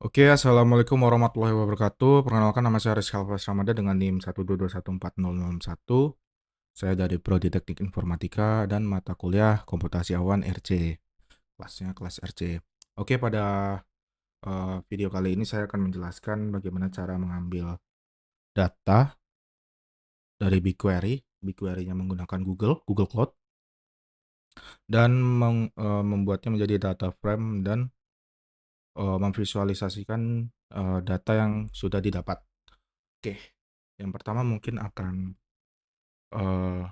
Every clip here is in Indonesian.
Oke, assalamualaikum warahmatullahi wabarakatuh. Perkenalkan nama saya Rizky Alfas Ramadhan dengan NIM 122140061. Saya dari Prodi Teknik Informatika dan mata kuliah Komputasi Awan RC. Kelasnya kelas RC. Oke, pada video kali ini saya akan menjelaskan bagaimana cara mengambil data dari BigQuery. BigQuery-nya menggunakan Google Cloud dan membuatnya menjadi data frame dan memvisualisasikan data yang sudah didapat. Oke, yang pertama mungkin akan eh,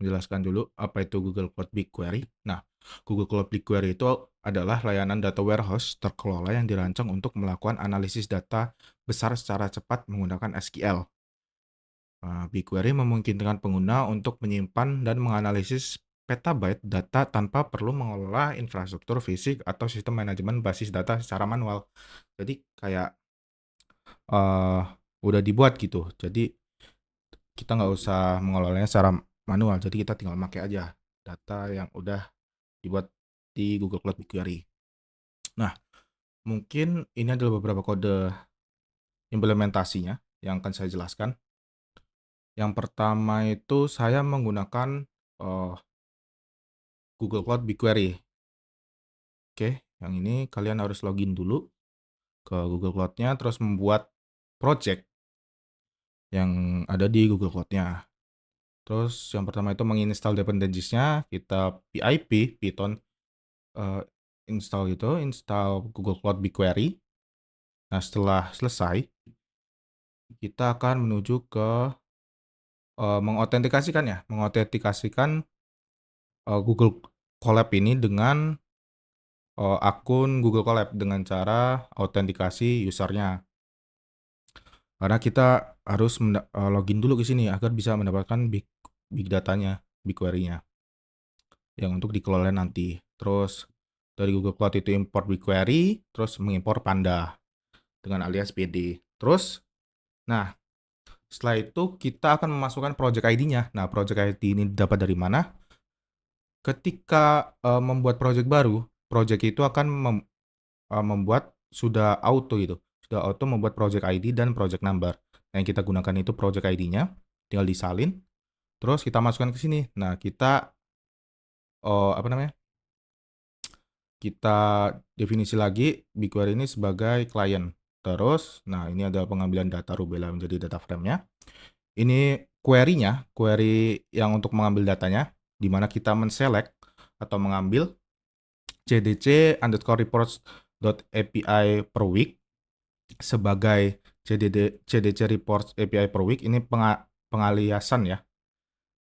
menjelaskan dulu apa itu Google Cloud BigQuery. Nah, Google Cloud BigQuery itu adalah layanan data warehouse terkelola yang dirancang untuk melakukan analisis data besar secara cepat menggunakan SQL. BigQuery memungkinkan pengguna untuk menyimpan dan menganalisis petabyte data tanpa perlu mengelola infrastruktur fisik atau sistem manajemen basis data secara manual. Jadi kayak eh, udah dibuat gitu. Jadi kita nggak usah mengelolanya secara manual, jadi kita tinggal pakai aja data yang udah dibuat di Google Cloud BigQuery. Nah, mungkin ini adalah beberapa kode implementasinya yang akan saya jelaskan. Yang pertama itu saya menggunakan eh, Google Cloud BigQuery. Oke, yang ini kalian harus login dulu ke Google Cloud-nya, terus membuat project yang ada di Google Cloud-nya. Terus yang pertama itu menginstal dependencies-nya, kita pip, Python Eee, install Google Cloud BigQuery. Nah, setelah selesai, kita akan menuju ke, mengotentikasikan, Google Colab ini dengan, akun Google Colab dengan cara autentikasi user-nya. Karena kita harus login dulu ke sini agar bisa mendapatkan big datanya, BigQuery-nya yang untuk dikelola nanti. Terus dari Google Cloud itu import BigQuery, terus mengimpor Panda dengan alias PD. Terus, nah, setelah itu kita akan memasukkan project ID-nya. Nah, project ID ini dapat dari mana? Ketika membuat project baru, project itu akan membuat sudah auto gitu. Sudah auto membuat project ID dan project number. Nah, yang kita gunakan itu project ID-nya, tinggal disalin, terus kita masukkan ke sini. Nah, kita apa namanya? Kita definisi lagi BigQuery ini sebagai client. Terus, nah ini ada pengambilan data Rubella menjadi data frame-nya. Ini query yang untuk mengambil datanya, di mana kita men-select atau mengambil cdc underscore reports API per week sebagai cdc reports API per week. Ini pengaliasan ya.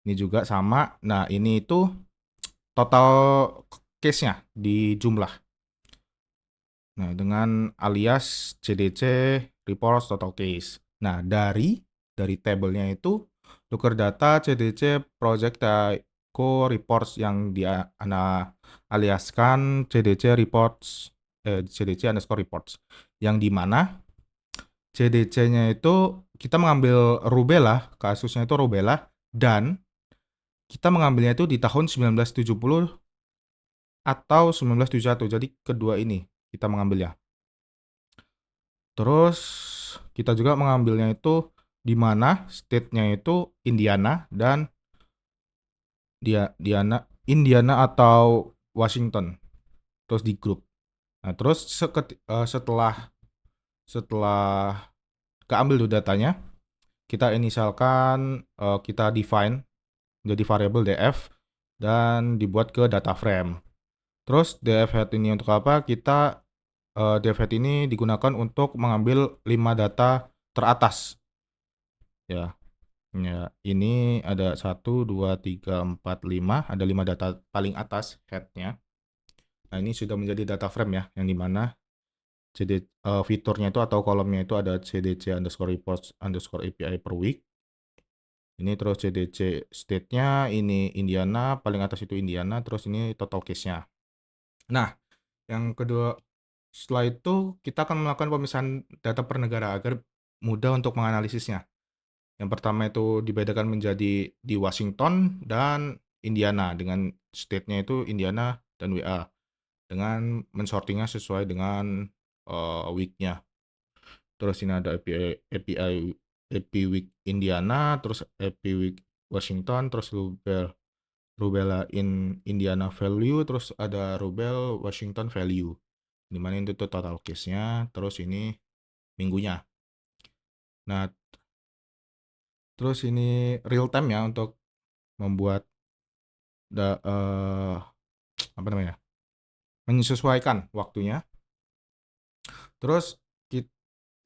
Ini juga sama. Nah, ini itu total case-nya di jumlah. Nah, dengan alias cdc reports total case. Nah, dari tabelnya itu tuker data cdc project co reports yang dia aliaskan cdc reports cdc underscore reports yang di mana cdc-nya itu kita mengambil rubella, kasusnya itu rubella, dan kita mengambilnya itu di tahun 1970 atau 1971. Jadi kedua ini kita mengambilnya. Terus kita juga mengambilnya itu di mana state-nya itu Indiana dan Indiana atau Washington. Terus di grup. Nah, terus setelah keambil tuh datanya, kita inisialkan, kita define menjadi variabel df dan dibuat ke data frame. Terus df head ini untuk apa? Kita df head ini digunakan untuk mengambil 5 data teratas. Ya, ya, ini ada 1, 2, 3, 4, 5, ada 5 data paling atas head-nya. Nah, ini sudah menjadi data frame ya, yang dimana fiturnya itu atau kolomnya itu ada cdc underscore reports underscore API per week. Ini terus cdc state-nya, ini Indiana, paling atas itu Indiana, terus ini total case-nya. Nah, yang kedua, setelah itu kita akan melakukan pemisahan data per negara agar mudah untuk menganalisisnya. Yang pertama itu dibedakan menjadi di Washington dan Indiana dengan state-nya itu Indiana dan WA dengan mensortingnya sesuai dengan week-nya. Terus ini ada API week Indiana, terus API week Washington, terus Rubella in Indiana value, terus ada Rubel Washington value. Di mana itu tuh total case-nya, terus ini minggunya. Nah, terus ini real time ya untuk membuat apa namanya? Menyesuaikan waktunya. Terus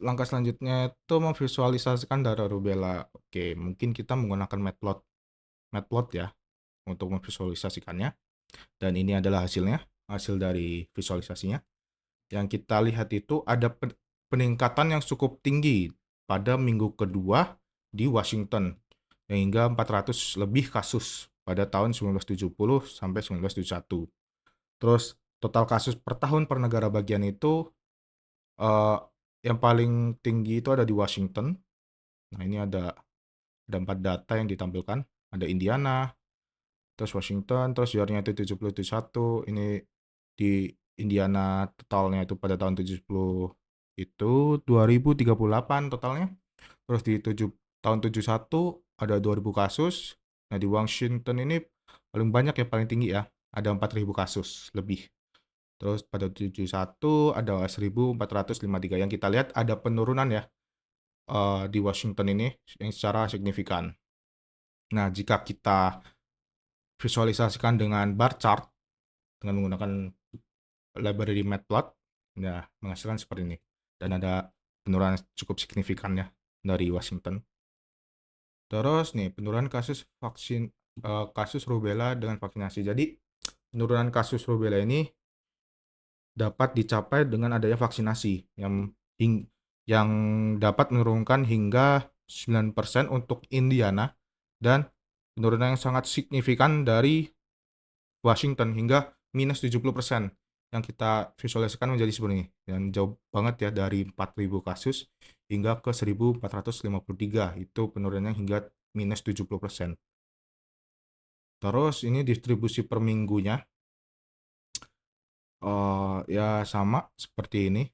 langkah selanjutnya itu memvisualisasikan data rubella. Oke, mungkin kita menggunakan Matplot ya untuk memvisualisasikannya. Dan ini adalah hasil dari visualisasinya. Yang kita lihat itu ada peningkatan yang cukup tinggi pada minggu kedua di Washington, hingga 400 lebih kasus pada tahun 1970 sampai 1971. Terus total kasus per tahun per negara bagian itu yang paling tinggi itu ada di Washington. Nah, ini ada 4 data yang ditampilkan. Ada Indiana, terus Washington, terus year-nya itu 70 itu 1. Ini di Indiana totalnya itu pada tahun 70 itu 2038 totalnya. Terus di tahun 71 ada 2000 kasus. Nah, di Washington ini paling banyak ya, paling tinggi ya. Ada 4000 kasus lebih. Terus pada 71 ada 1453. Yang kita lihat ada penurunan ya di Washington ini yang secara signifikan. Nah, jika kita visualisasikan dengan bar chart dengan menggunakan library Matplot, ya menghasilkan seperti ini. Dan ada penurunan cukup signifikan ya dari Washington. Terus nih penurunan kasus rubella dengan vaksinasi. Jadi penurunan kasus rubella ini dapat dicapai dengan adanya vaksinasi yang dapat menurunkan hingga 9% untuk Indiana, dan penurunan yang sangat signifikan dari Washington hingga minus 70%. Yang kita visualisasikan menjadi seperti ini. Dan jauh banget ya dari 4.000 kasus hingga ke 1.453. Itu penurunannya hingga minus 70%. Terus ini distribusi per minggunya. Ya sama seperti ini.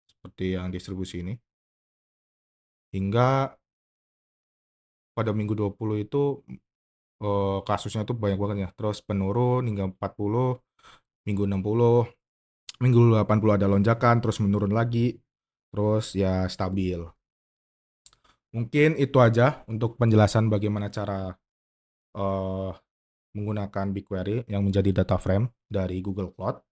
Seperti yang distribusi ini. Hingga pada minggu 20 itu kasusnya tuh banyak banget ya. Terus penurun hingga 40, minggu 60, minggu 80 ada lonjakan, terus menurun lagi, terus ya stabil. Mungkin itu aja untuk penjelasan bagaimana cara uh, menggunakan BigQuery yang menjadi data frame dari Google Cloud.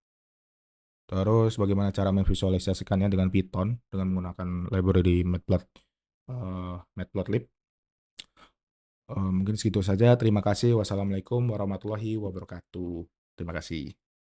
Terus bagaimana cara memvisualisasikannya dengan Python dengan menggunakan library Matplotlib. Mungkin segitu saja. Terima kasih. Wassalamualaikum warahmatullahi wabarakatuh. Terima kasih.